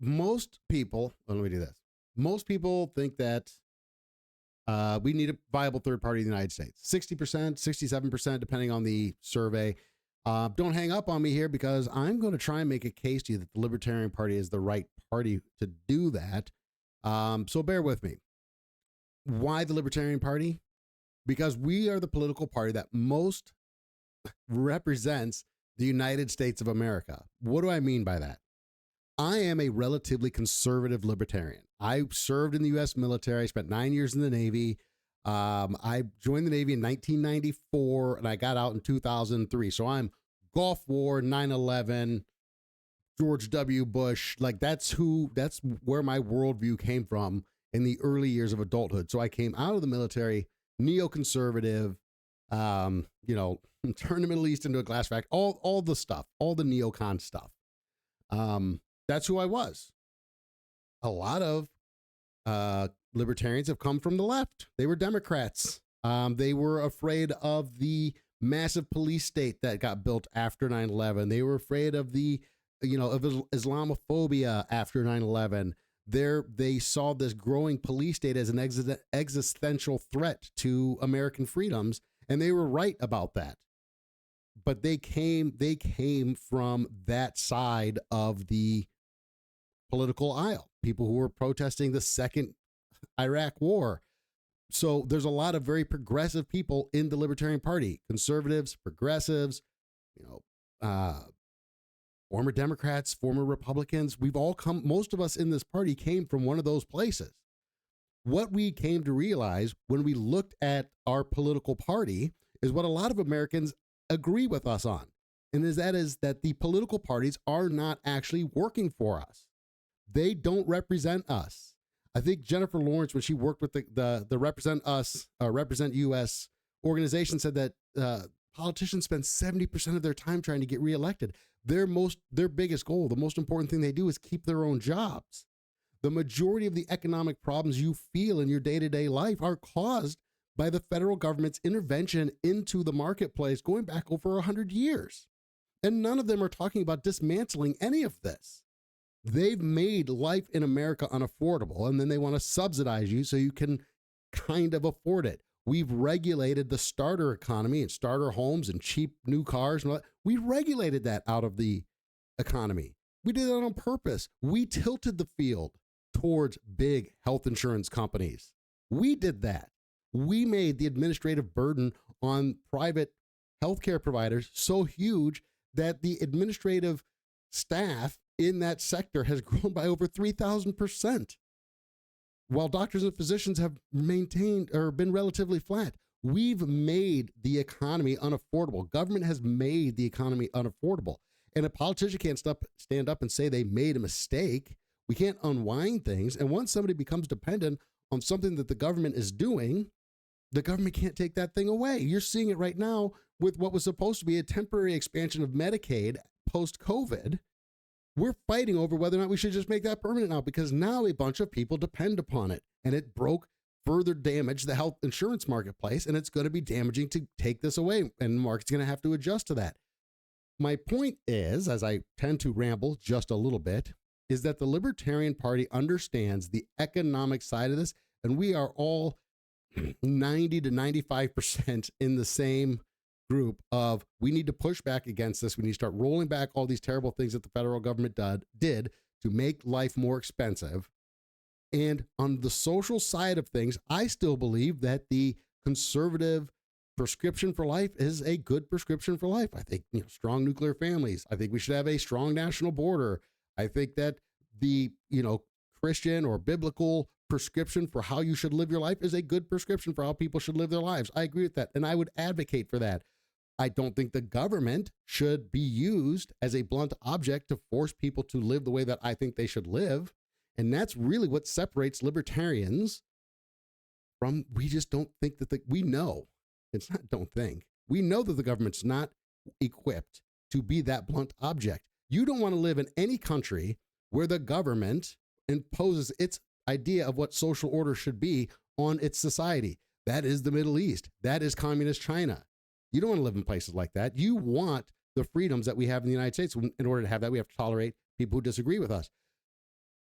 most people, well, let me do this. Most people think that we need a viable third party in the United States. 60%, 67%, depending on the survey. Don't hang up on me here because I'm going to try and make a case to you that the Libertarian Party is the right party to do that. So bear with me. Why the Libertarian Party? Because we are the political party that most represents the United States of America. What do I mean by that? I am a relatively conservative libertarian. I served in the U.S. military. I spent 9 years in the Navy. I joined the Navy in 1994, and I got out in 2003. So I'm Gulf War, 9/11, George W. Bush. Like that's where my worldview came from in the early years of adulthood. So I came out of the military, neoconservative, turn the Middle East into a glass factory, all the stuff, all the neocon stuff. That's who I was. A lot of libertarians have come from the left. They were Democrats. They were afraid of the massive police state that got built after 9/11. They were afraid of the, of Islamophobia after 9/11. They saw this growing police state as an existential threat to American freedoms, and they were right about that. But they came from that side of the political aisle, people who were protesting the second Iraq war. So there's a lot of very progressive people in the Libertarian Party, conservatives, progressives, former Democrats, former Republicans. Most of us in this party came from one of those places. What we came to realize when we looked at our political party is what a lot of Americans agree with us on. And that is that the political parties are not actually working for us. They don't represent us. I think Jennifer Lawrence, when she worked with the Represent US organization, said that politicians spend 70% of their time trying to get reelected. Their biggest goal, the most important thing they do is keep their own jobs. The majority of the economic problems you feel in your day-to-day life are caused by the federal government's intervention into the marketplace going back over 100 years. And none of them are talking about dismantling any of this. They've made life in America unaffordable, and then they want to subsidize you so you can kind of afford it. We've regulated the starter economy and starter homes and cheap new cars and all that. We regulated that out of the economy. We did that on purpose. We tilted the field towards big health insurance companies. We did that. We made the administrative burden on private healthcare providers so huge that the administrative staff in that sector has grown by over 3,000%. While doctors and physicians have maintained or been relatively flat, we've made the economy unaffordable. Government has made the economy unaffordable. And a politician can't stand up and say they made a mistake. We can't unwind things. And once somebody becomes dependent on something that the government is doing, the government can't take that thing away. You're seeing it right now with what was supposed to be a temporary expansion of Medicaid post-COVID. We're fighting over whether or not we should just make that permanent now, because now a bunch of people depend upon it, and it further damaged the health insurance marketplace, and it's going to be damaging to take this away, and the market's going to have to adjust to that. My point is, as I tend to ramble just a little bit, is that the Libertarian Party understands the economic side of this, and we are all 90 to 95% in the same group of we need to push back against this. We need to start rolling back all these terrible things that the federal government did to make life more expensive. And on the social side of things, I still believe that the conservative prescription for life is a good prescription for life. I think, strong nuclear families. I think we should have a strong national border. I think that the, Christian or biblical prescription for how you should live your life is a good prescription for how people should live their lives. I agree with that. And I would advocate for that. I don't think the government should be used as a blunt object to force people to live the way that I think they should live. And that's really what separates libertarians from, we just don't think that we know. It's not don't think. We know that the government's not equipped to be that blunt object. You don't want to live in any country where the government imposes its idea of what social order should be on its society. That is the Middle East. That is communist China. You don't want to live in places like that. You want the freedoms that we have in the United States. In order to have that, we have to tolerate people who disagree with us.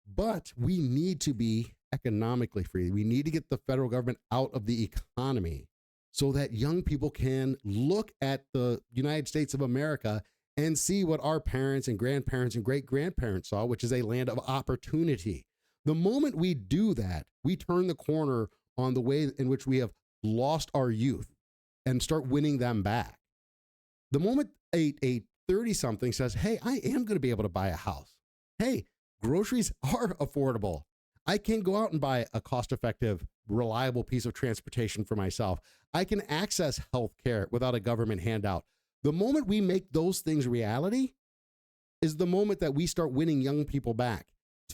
But we need to be economically free. We need to get the federal government out of the economy so that young people can look at the United States of America and see what our parents and grandparents and great grandparents saw, which is a land of opportunity. The moment we do that, we turn the corner on the way in which we have lost our youth and start winning them back. The moment a 30-something says, hey, I am going to be able to buy a house. Hey, groceries are affordable. I can go out and buy a cost-effective, reliable piece of transportation for myself. I can access health care without a government handout. The moment we make those things reality is the moment that we start winning young people back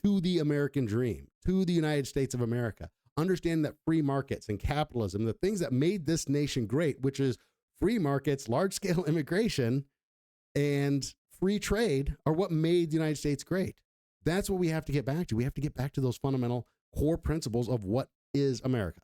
to the American dream, to the United States of America. Understand that free markets and capitalism, the things that made this nation great, which is free markets, large-scale immigration, and free trade, are what made the United States great. That's what we have to get back to. We have to get back to those fundamental core principles of what is America.